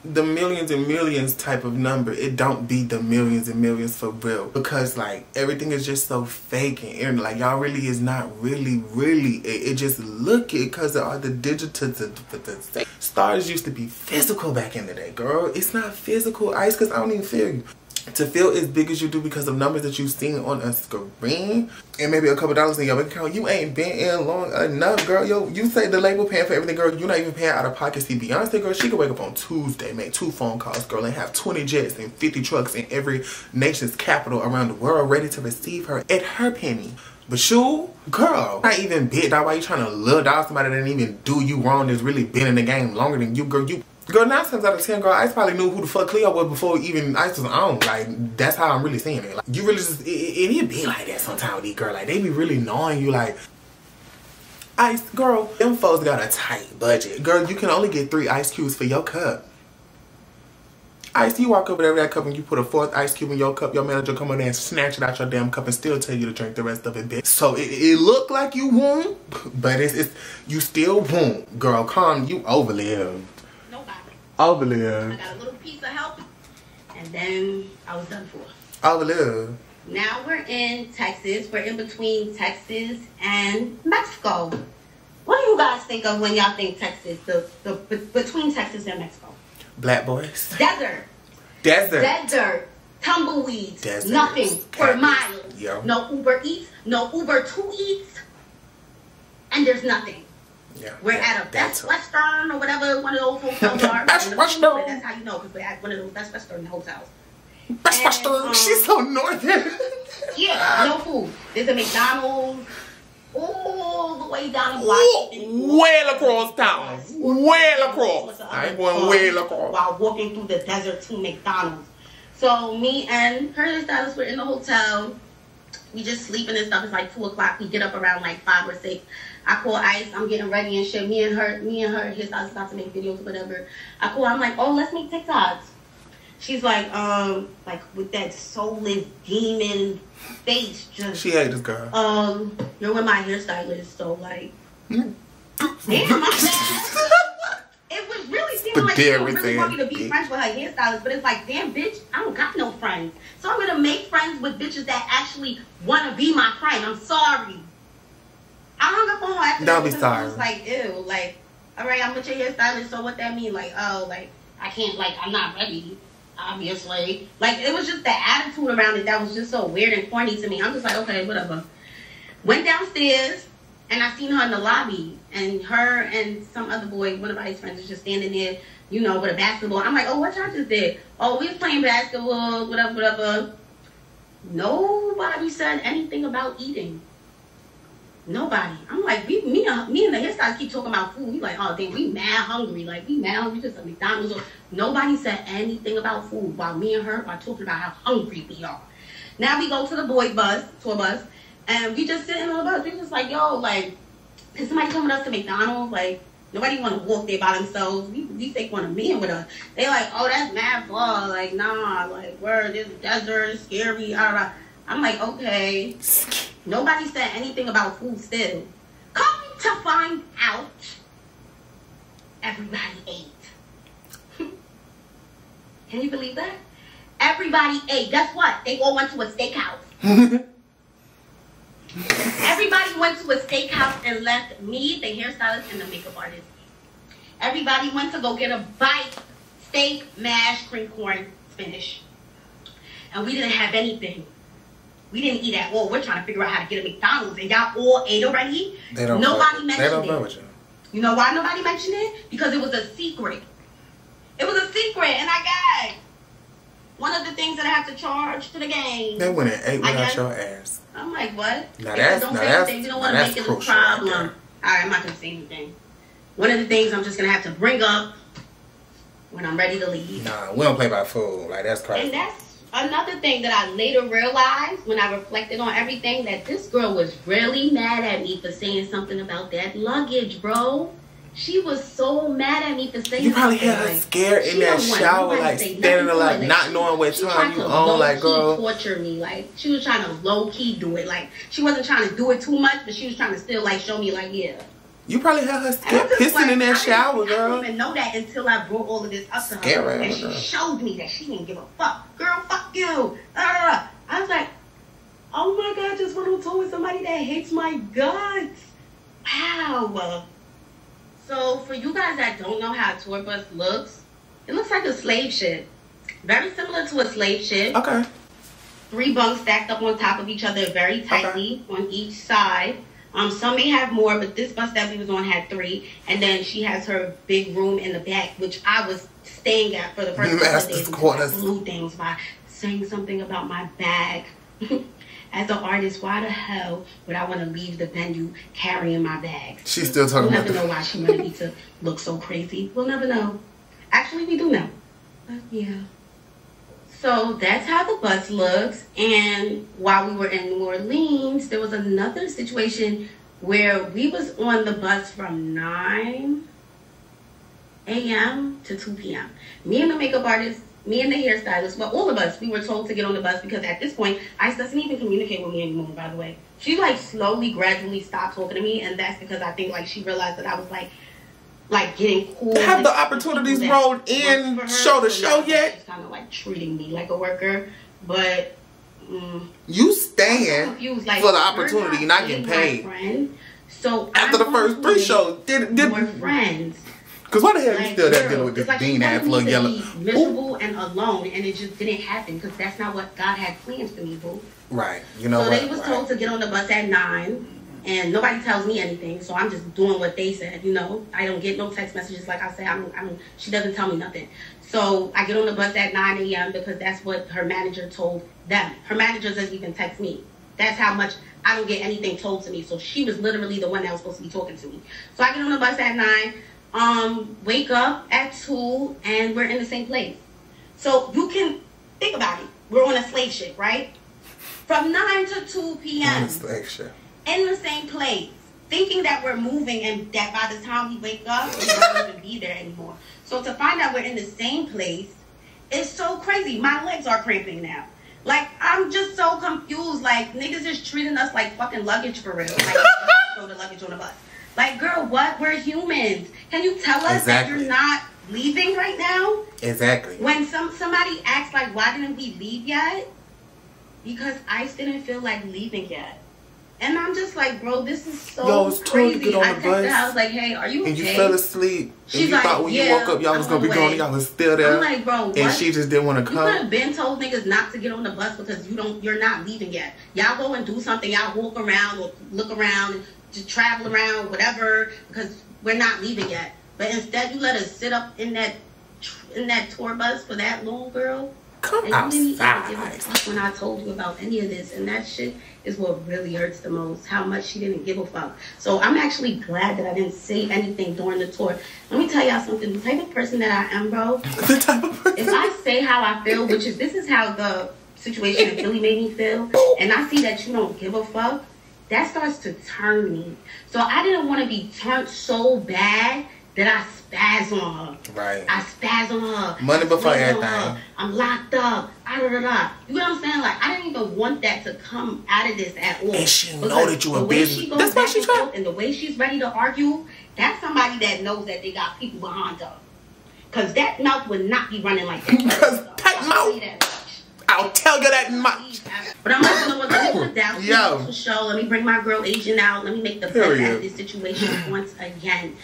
the millions and millions type of number, it don't be the millions and millions for real, because like everything is just so fake and like y'all really is not really it just look it because of all the digital stars used to be physical back in the day, girl. It's not physical, Ice, because I don't even feel you. To feel as big as you do because of numbers that you've seen on a screen and maybe a couple dollars in your bank account, you ain't been in long enough, girl. Yo, you say the label paying for everything, girl. You're not even paying out of pocket. See, Beyonce, girl, she could wake up on Tuesday, make 2 phone calls, girl, and have 20 jets and 50 trucks in every nation's capital around the world ready to receive her at her penny. But you, girl, not even bit. That's why you trying to lure down somebody that didn't even do you wrong, that's really been in the game longer than you, girl. Girl, 9 times out of 10, girl, Ice probably knew who the fuck Cleo was before even Ice was on. Like, that's how I'm really seeing it. Like, you really just, it be like that sometimes with these girls. Like, they be really knowing you, like, Ice, girl, them folks got a tight budget. Girl, you can only get 3 ice cubes for your cup. Ice, you walk over there with that cup and you put a 4th ice cube in your cup, your manager come over there and snatch it out your damn cup and still tell you to drink the rest of it, bitch. So it look like you won, but it's you still won. Girl, calm, you overlived. Nobody. Overlived. I got a little piece of help, and then I was done for. Overlived. Now we're in Texas. We're in between Texas and Mexico. What do you guys think of when y'all think Texas? Between Texas and Mexico? Black boys. Desert. Tumbleweeds. Desert. Nothing for miles. Yo. No Uber Eats. No Uber 2 Eats. And there's nothing. Yeah. We're at a Best Western or whatever one of those hotels are. Best Western. That's how you know, because we're at one of those Best Western hotels. Best Western. She's so northern. Yeah, no food. There's a McDonald's all the way down the block. Well across town. Well across. I ain't going well across. While walking through the desert to McDonald's. So me and her hairstylist were in the hotel. We just sleeping and stuff. It's like 2 o'clock. We get up around like 5 or 6. I call Ice. I'm getting ready and shit. Me and her hairstylist about to make videos or whatever. I'm like, oh, let's make TikToks. She's like with that soulless demon face, just. She hate this girl. You're with my hairstylist, so like. Damn, my bad. It was really seeming like she really want me to be friends with her hairstylist, but it's like, damn, bitch, I don't got no friends. So I'm gonna make friends with bitches that actually wanna be my friend. I'm sorry. I hung up on her after Don't that be sorry. I was like, ew, like, all right, I'm with your hairstylist, so what that mean? Like, oh, like, I can't, like, I'm not ready. Obviously. Like, it was just the attitude around it that was just so weird and corny to me. I'm just like, okay, whatever. Went downstairs, and I seen her in the lobby. And her and some other boy, one of Ice's friends, was just standing there, you know, with a basketball. I'm like, oh, what y'all just did? Oh, we was playing basketball, whatever. Nobody said anything about eating. Nobody. I'm like, me and the hairstylist keep talking about food. We like, oh, damn, we mad hungry. Like, we mad hungry. Just at McDonald's. Nobody said anything about food while me and her are talking about how hungry we are. Now we go to the tour bus, and we just sitting on the bus. We just like, yo, like, can somebody come with us to McDonald's? Like, nobody want to walk there by themselves. These they want to be with us. They like, oh, that's mad far. Like, nah, like, word, this desert, scary, I'm like, okay. Nobody said anything about food still. Come to find out, everybody ate. Can you believe that? Everybody ate. Guess what? They all went to a steakhouse. Everybody went to a steakhouse and left me, the hairstylist, and the makeup artist. Everybody went to go get a bite, steak, mash, cream corn, spinach. And we didn't have anything. We didn't eat at all. We're trying to figure out how to get a McDonald's. And y'all all ate already? Nobody mentioned it. They don't know with you. You know why nobody mentioned it? Because it was a secret. It was a secret, and I got one of the things that I have to charge to the game. They went and ate without your ass. I'm like, what? Now that's, don't say anything. You don't want to make it a problem. Right. All right, I'm not going to say anything. One of the things I'm just going to have to bring up when I'm ready to leave. Nah, we don't play by food. Like, that's crazy. And that's another thing that I later realized when I reflected on everything, that this girl was really mad at me for saying something about that luggage, bro. She was so mad at me for saying you probably something. had her scared in that shower, like standing there, like not knowing what time you on, like girl. Torture me, like she was trying to low key do it, like she wasn't trying to do it too much, but she was trying to still like show me, like yeah. You probably had her scared pissing like, in that shower, girl. I didn't even know that until I brought all of this up to her, and she showed me that she didn't give a fuck. Girl, fuck you. I was like, oh my god, just went on tour with somebody that hates my guts. Wow. So, for you guys that don't know how a tour bus looks, it looks like a slave ship. Very similar to a slave ship. Okay. 3 bunks stacked up on top of each other very tightly on each side. Some may have more, but this bus that we was on had 3. And then she has her big room in the back, which I was staying at for the first couple of days. I blew things by saying something about my bag. As an artist, why the hell would I want to leave the venue carrying my bags? She's still talking We'll about never know why she wanted me to look so crazy. We'll never know. Actually, we do know. But yeah. So that's how the bus looks. And while we were in New Orleans, there was another situation where we was on the bus from 9 a.m. to 2 p.m. Me and the makeup artist, me and the hairstylist, well, all of us, we were told to get on the bus because at this point, Ice doesn't even communicate with me anymore, by the way. She, like, slowly, gradually stopped talking to me, and that's because I think, like, she realized that I was, like getting cool. Have the opportunities rolled in show to show yet? She's kind of, like, treating me like a worker, but... you staying like, for the opportunity, you're not getting paid. Friend, so after the first 3 shows, we're friends. Because why the hell like, you still there girl, dealing with this like bean ass little yellow? Miserable and alone, and it just didn't happen because that's not what God had plans for me, boo. Right. You know so what? They was told to get on the bus at 9, and nobody tells me anything, so I'm just doing what they said. You know, I don't get no text messages. Like I said, she doesn't tell me nothing. So I get on the bus at 9 a.m. because that's what her manager told them. Her manager doesn't even text me. That's how much I don't get anything told to me. So she was literally the one that was supposed to be talking to me. So I get on the bus at 9. Wake up at 2 and we're in the same place. So you can think about it. We're on a slave ship, right? From 9 to 2 p.m. in the same place, thinking that we're moving and that by the time we wake up, we won't even be there anymore. So to find out we're in the same place is so crazy. My legs are cramping now. Like, I'm just so confused. Like, niggas is treating us like fucking luggage for real. Like, throw the luggage on the bus. Like, girl, what? We're humans. Can you tell us that you're not leaving right now? Exactly. When somebody asks, like, why didn't we leave yet? Because Ice didn't feel like leaving yet. And I'm just like, bro, this is so crazy. I texted her, I was like, hey, are you okay? And you fell asleep. She's and you like, thought when you woke up, y'all was going to be going, y'all was still there. I'm like, bro, what? And she just didn't want to come. You could have been told niggas not to get on the bus because you're not leaving yet. Y'all go and do something. Y'all walk around or look around and just travel around, whatever, because we're not leaving yet. But instead, you let us sit up in that tour bus for that long, girl. Come outside. You didn't even give a fuck when I told you about any of this, and that shit is what really hurts the most. How much she didn't give a fuck. So I'm actually glad that I didn't say anything during the tour. Let me tell y'all something. The type of person that I am, bro. The type of person. If I say how I feel, which is this is how the situation in Philly made me feel, and I see that you don't give a fuck, that starts to turn me. So I didn't want to be turned so bad that I spaz on her. Right. I spaz on her. Money before everything. I'm locked up. You know what I'm saying? Like, I didn't even want that to come out of this at all. And she know that you a business. That's why she tried. And the way she's ready to argue, that's somebody that knows that they got people behind her. Because that mouth would not be running like that. Because tight mouth. I'll tell you that much. But I'm not gonna let me put down the show. Let me bring my girl Asian out. Let me make the best out of this situation once again.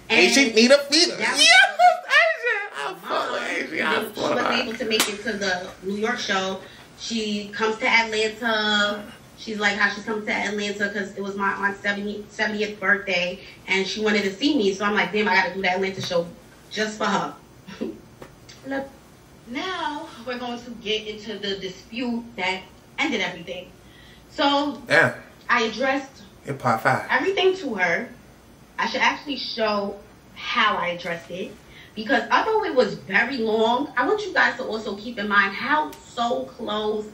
And Asian need a feeder. Yes, Asian. I'm full Asian. She was able to make it to the New York show. She comes to Atlanta. She's like how she's coming to Atlanta because it was my aunt's 70th birthday, and she wanted to see me. So I'm like, damn, I got to do that Atlanta show just for her. Look, now we're going to get into the dispute that ended everything. So I addressed everything to her. I should actually show how I addressed it, because although it was very long, I want you guys to also keep in mind how so close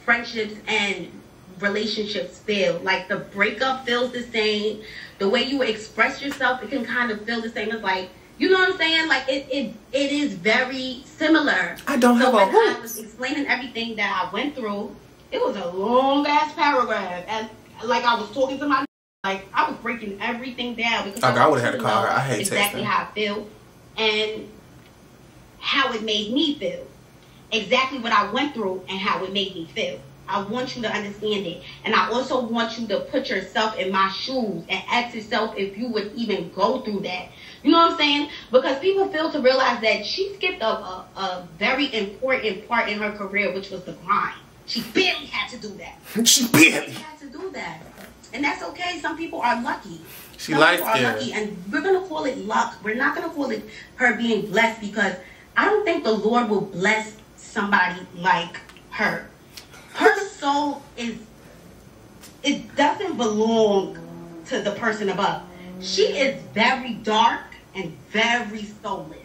friendships and relationships feel. Like, the breakup feels the same. The way you express yourself, it can kind of feel the same. It's like, you know what I'm saying? Like, it is very similar. I don't have a hoop. I was explaining everything that I went through. It was a long-ass paragraph. And, like, I was talking to my... Like, I was breaking everything down because I would have had to call her. I hate exactly texting. how I feel and how it made me feel. Exactly what I went through and how it made me feel. I want you to understand it. And I also want you to put yourself in my shoes and ask yourself if you would even go through that. You know what I'm saying? Because people fail to realize that she skipped a very important part in her career, which was the grind. She barely had to do that. She barely had to do that. And that's okay. Some people are lucky. She likes it. And we're going to call it luck. We're not going to call it her being blessed, because I don't think the Lord will bless somebody like her. Her soul is it doesn't belong to the person above. She is very dark and very soulless.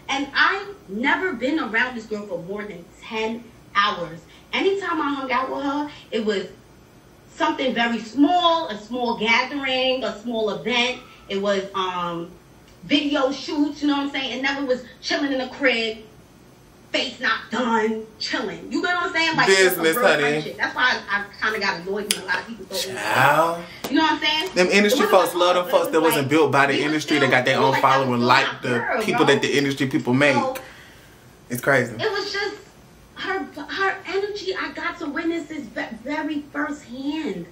And I've never been around this girl for more than 10 hours. Anytime I hung out with her, it was something very small, a small gathering, a small event. It was video shoots, you know what I'm saying? It never was chilling in the crib, face not done, chilling. You know what I'm saying? Like business, honey. Friendship. That's why I kind of got annoyed when a lot of people go. Child. You know what I'm saying? Them industry folks love them folks that wasn't built by the industry. They got their own following, like the people that the industry people make. It's crazy. It was just her energy. I got to witness this very firsthand.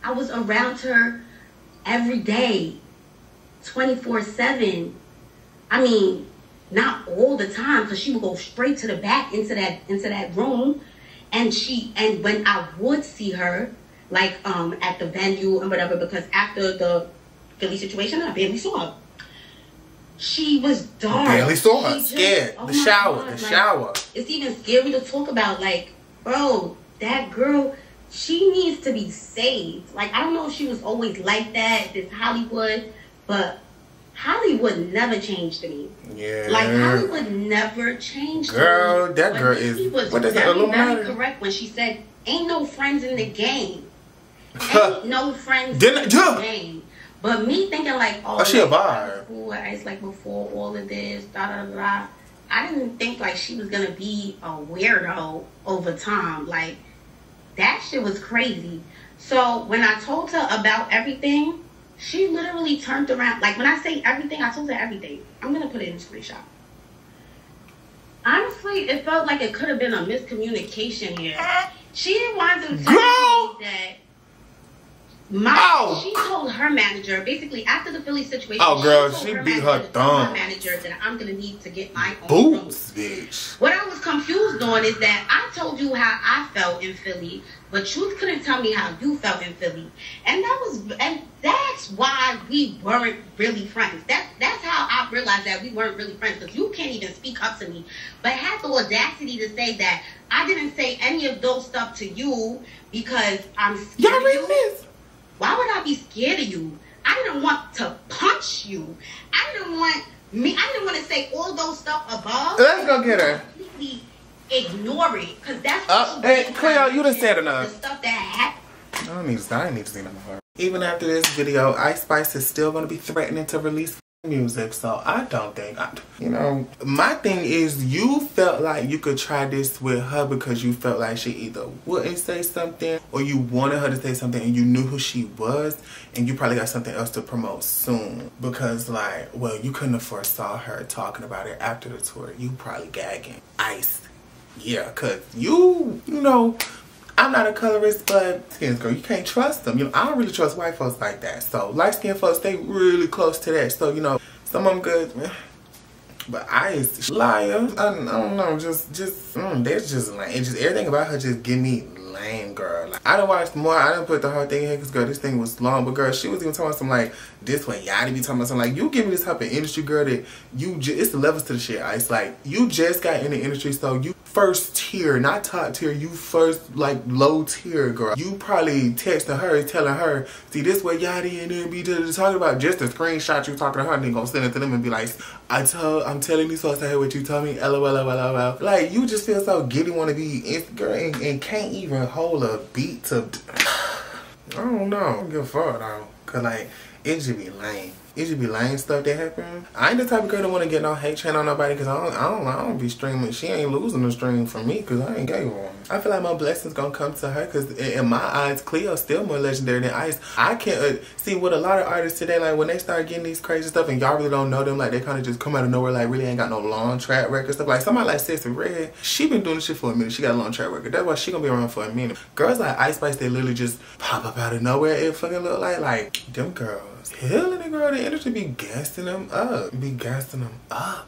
I was around her every day, 24/7. I mean, not all the time, because she would go straight to the back into that room, and when I would see her, like at the venue and whatever, because after the Philly situation, I barely saw her. She was dark. I barely saw her. Scared. Oh the shower. God, the shower. It's even scary to talk about. Like, bro, that girl, she needs to be saved. Like, I don't know if she was always like that, this Hollywood, but Hollywood never changed me. Yeah. Like, Hollywood never changed girl, me. That girl She is... was very correct when she said, ain't no friends in the game. Ain't no friends in the game. But me thinking like, oh, she a vibe. It's like before all of this, da-da-da-da. I didn't think like she was going to be a weirdo over time. Like, that shit was crazy. So when I told her about everything, she literally turned around. Like, when I say everything, I told her everything. I'm going to put it in a screenshot. Honestly, it felt like it could have been a miscommunication here. She wanted to tell me that she told her manager, basically after the Philly situation. Oh, girl, she beat her thumb. Her manager that I'm gonna need to get my own boots, bitch. What I was confused on is that I told you how I felt in Philly, but you couldn't tell me how you felt in Philly, and that's why we weren't really friends. That's how I realized that we weren't really friends, because you can't even speak up to me, but had the audacity to say that I didn't say any of those stuff to you because I'm scared. Y'all read this? Why would I be scared of you? I didn't want to punch you. I didn't want to say all those stuff above. Let's go get her. Completely ignore it, because that's what hey, Cleo, you done said enough. The stuff that happened. I don't need to see none of her. Even after this video, Ice Spice is still going to be threatening to release music, so I don't think my thing is, you felt like you could try this with her because you felt like she either wouldn't say something, or you wanted her to say something and you knew who she was, and you probably got something else to promote soon, because like, well, you couldn't have foresaw her talking about it after the tour. You probably gagging. Ice, yeah, because you know, I'm not a colorist, but skin girl, you can't trust them. I don't really trust white folks like that. So light skinned folks, they really close to that. So some of them good, but Ice, liar. I don't know. Just that's just lame. Just everything about her just give me lame, girl. Like, I done watched more. I done put the whole thing in here because, girl, this thing was long. But, girl, she was even talking about some, like, this way. Y'all be talking about something like, you give me this type of industry, girl, that it's the levels to the shit, Ice. Like, you just got in the industry, so you first tier, not top tier. You first, like, low tier, girl. You probably texting her, telling her, see, this way y'all didn't be talking about just a screenshot you talking to her, and then gonna send it to them and be like, I'm telling these folks I heard what you told me, LOL. Like, you just feel so giddy, want to be girl, and can't even hold a beat to. I don't know. I don't give a fuck though, cause like it should be lame. It should be lame stuff that happen. I ain't the type of girl that want to get no hate chain on nobody, because I don't be streaming. She ain't losing the stream from me because I ain't gay one. I feel like my blessings gonna come to her, because in my eyes, Cleo's still more legendary than Ice. I can't see what a lot of artists today, like when they start getting these crazy stuff and y'all really don't know them, like they kind of just come out of nowhere, like really ain't got no long track record stuff. Like somebody like Sissy Red, she been doing this shit for a minute. She got a long track record. That's why she gonna be around for a minute. Girls like Ice Spice, they literally just pop up out of nowhere. It fucking look like them girls. Killing the girl, the industry be gassing them up.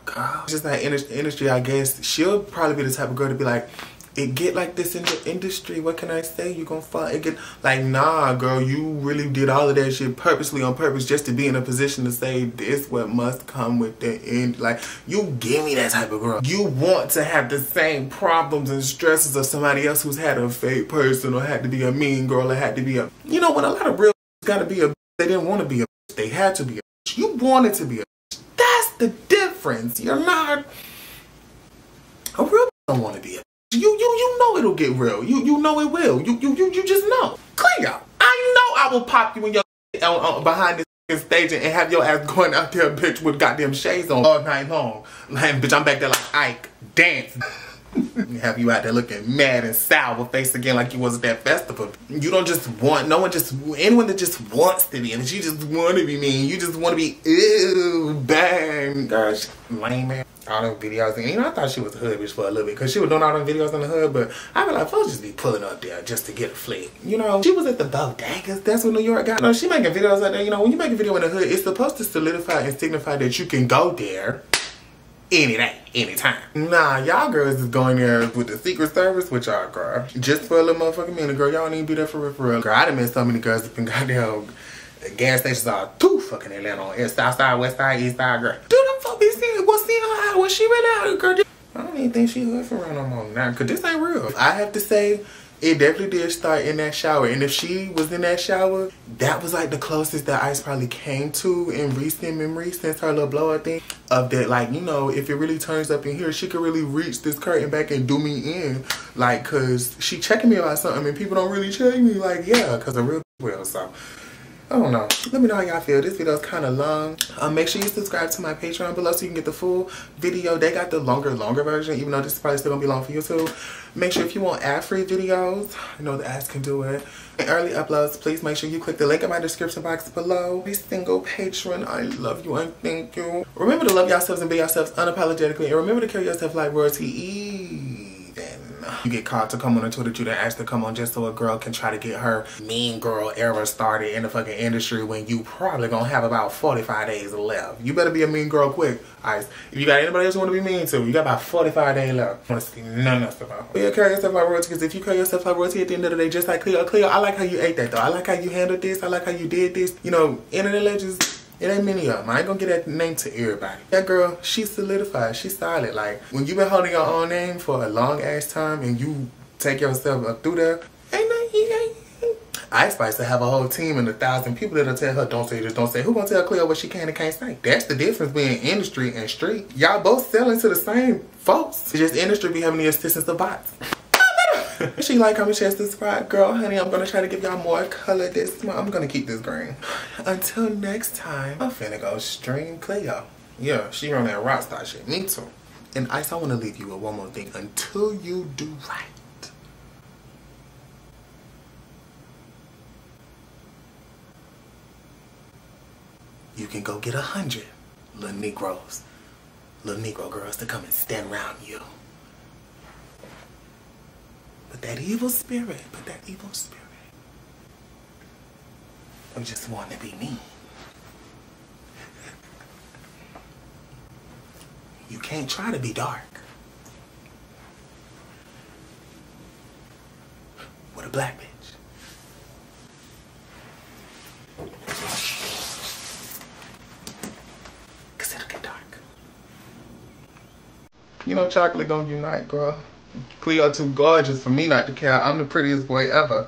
Girl. Just like industry, I guess she'll probably be the type of girl to be like, it get like this in the industry. What can I say? You gonna fall? It get like, nah, girl, you really did all of that shit purposely on purpose just to be in a position to say this what must come with the end. Like, you give me that type of girl. You want to have the same problems and stresses of somebody else who's had a fake person or had to be a mean girl or had to be a, you know, when a lot of real gotta be a, they didn't want to be a, they had to be a, you wanted to be a. That's the difference. You're not a real don't want to be a. You know it'll get real. You know it will. You just know. Cleo, I know I will pop you in your behind this stage and have your ass going out there, bitch, with goddamn shades on all night long. Like, bitch, I'm back there like Ike, dance. Have you out there looking mad and sour face again like you was at that festival. You don't just want, no one just, anyone that just wants to be, and you just want to be mean, you just want to be, ew, bang. Girl, lame man. All them videos, and you know, I thought she was a hood bitch for a little bit, because she was doing all them videos in the hood, but I be like, folks just be pulling up there just to get a flick. You know, she was at the bodegas, that's what New York got. No, she making videos out there, you know, when you make a video in the hood, it's supposed to solidify and signify that you can go there any day, anytime. Nah, y'all girls is going there with the Secret Service with y'all, girl. Just for a little motherfucking minute, girl. Y'all don't even be there for real. Girl, I done met so many girls that been goddamn gas stations all through fucking Atlanta on South Side, West Side, East Side, girl. Dude, them folks be seeing her out when she went out, girl. I don't even think she hood for real no more now, cause this ain't real. I have to say, it definitely did start in that shower, and if she was in that shower, that was like the closest that Ice probably came to in recent memory since her little blowout thing of that, like, you know, if it really turns up in here, she could really reach this curtain back and do me in, like, cause she checking me about something and people don't really check me, like, yeah, cause a real will. So I don't know. Let me know how y'all feel. This video is kind of long. Make sure you subscribe to my Patreon below so you can get the full video. They got the longer version, even though this is probably still gonna be long for you too. Make sure if you want ad-free videos, you know the ads can do it, and early uploads, please make sure you click the link in my description box below. Every single patron, I love you and thank you. Remember to love yourselves and be yourselves unapologetically, and remember to carry yourself like royalty. You get called to come on a Twitter, you done asked to come on just so a girl can try to get her mean girl era started in the fucking industry when you probably gonna have about 45 days left. You better be a mean girl quick, Ice. If you got anybody else you want to be mean to, you got about 45 days left. I want to see none of that about. Yeah, carry yourself like royalty, because if you carry yourself like royalty at the end of the day, just like Cleo, I like how you ate that though. I like how you handled this. I like how you did this. You know, internet legends, it ain't many of them. I ain't gonna get that name to everybody. That girl, she's solidified. She's solid. Like, when you been holding your own name for a long ass time and you take yourself up through there, ain't nothing. Ice Spice to have a whole team and 1,000 people that'll tell her, don't say this, don't say. Who gonna tell Cleo what she can and can't say? That's the difference between industry and street. Y'all both selling to the same folks. It's just industry be having the assistance of bots. Make sure you like, comment, share, subscribe. Girl, honey, I'm gonna try to give y'all more color this month. I'm gonna keep this green. Until next time, I'm finna go stream Cleo. Yeah, she run that rock star shit. Me too. And Ice, I wanna leave you with one more thing. Until you do right, you can go get 100 little Negroes, little Negro girls to come and stand around you. But that evil spirit, we just want to be mean. You can't try to be dark with a black bitch. Cause it'll get dark. You know chocolate gonna unite, girl. Cleo too gorgeous for me not to care. I'm the prettiest boy ever.